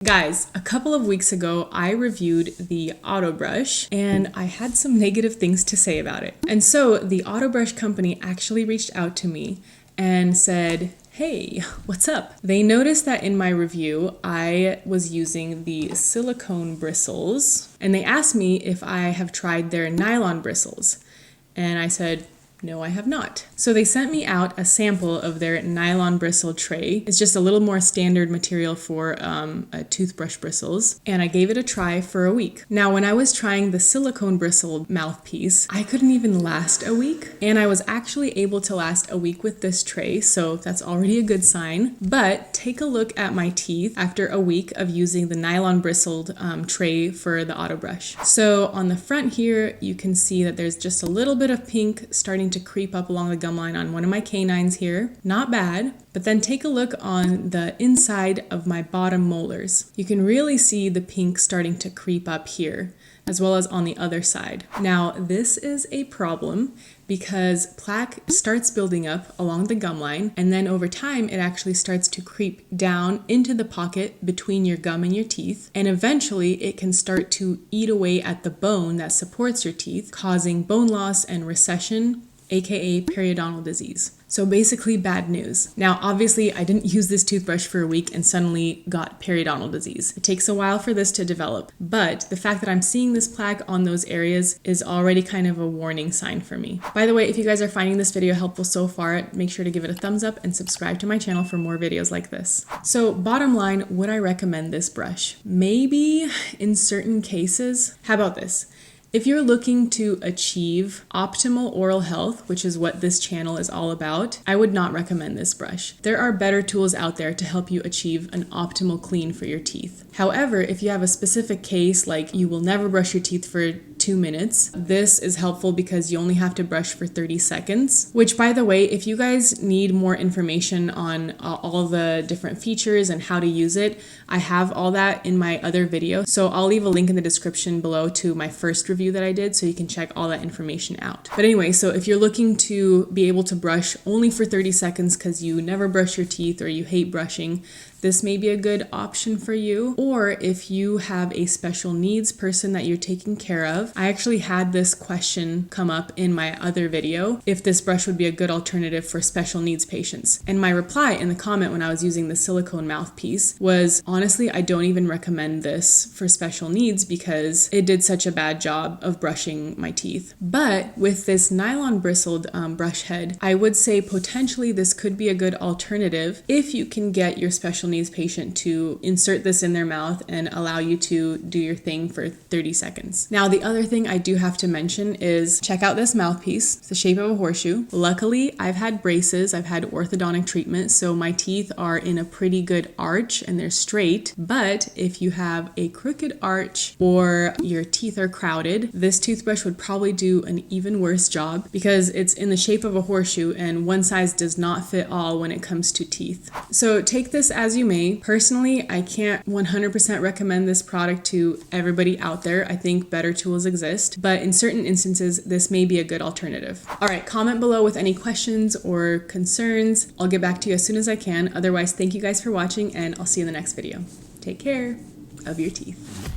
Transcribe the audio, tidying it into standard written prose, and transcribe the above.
Guys, a couple of weeks ago, I reviewed the Autobrush and I had some negative things to say about it. And so the Autobrush Company actually reached out to me and said, hey, what's up? They noticed that in my review, I was using the silicone bristles and they asked me if I have tried their nylon bristles. And I said, no, I have not. So they sent me out a sample of their nylon bristle tray. It's just a little more standard material for toothbrush bristles. And I gave it a try for a week. Now, when I was trying the silicone bristle mouthpiece, I couldn't even last a week. And I was actually able to last a week with this tray. So that's already a good sign. But take a look at my teeth after a week of using the nylon bristled tray for the Autobrush. So on the front here, you can see that there's just a little bit of pink starting to creep up along the gum line on one of my canines here. Not bad, but then take a look on the inside of my bottom molars. You can really see the pink starting to creep up here, as well as on the other side. Now, this is a problem because plaque starts building up along the gum line, and then over time, it actually starts to creep down into the pocket between your gum and your teeth, and eventually it can start to eat away at the bone that supports your teeth, causing bone loss and recession, aka periodontal disease. So basically bad news. Now, obviously I didn't use this toothbrush for a week and suddenly got periodontal disease. It takes a while for this to develop, but the fact that I'm seeing this plaque on those areas is already kind of a warning sign for me. By the way, if you guys are finding this video helpful so far, make sure to give it a thumbs up and subscribe to my channel for more videos like this. So bottom line, would I recommend this brush? Maybe in certain cases. How about this? If you're looking to achieve optimal oral health, which is what this channel is all about, I would not recommend this brush. There are better tools out there to help you achieve an optimal clean for your teeth. However, if you have a specific case, like you will never brush your teeth for 2 minutes, this is helpful because you only have to brush for 30 seconds, which, by the way, if you guys need more information on all the different features and how to use it, I have all that in my other video. So I'll leave a link in the description below to my first review that I did, so you can check all that information out. But anyway, so if you're looking to be able to brush only for 30 seconds because you never brush your teeth or you hate brushing, this may be a good option for you. Or if you have a special needs person that you're taking care of, I actually had this question come up in my other video, if this brush would be a good alternative for special needs patients. And my reply in the comment when I was using the silicone mouthpiece was, honestly, I don't even recommend this for special needs because it did such a bad job of brushing my teeth. But with this nylon bristled brush head, I would say potentially this could be a good alternative if you can get your special needs patient to insert this in their mouth and allow you to do your thing for 30 seconds. Now, the other thing I do have to mention is check out this mouthpiece. It's the shape of a horseshoe. Luckily, I've had braces, I've had orthodontic treatment, so my teeth are in a pretty good arch and they're straight. But if you have a crooked arch or your teeth are crowded, this toothbrush would probably do an even worse job because it's in the shape of a horseshoe and one size does not fit all when it comes to teeth. So take this as you may. Personally, I can't 100% recommend this product to everybody out there. I think better tools exist, but in certain instances, this may be a good alternative. All right, comment below with any questions or concerns. I'll get back to you as soon as I can. Otherwise, thank you guys for watching and I'll see you in the next video. Take care of your teeth.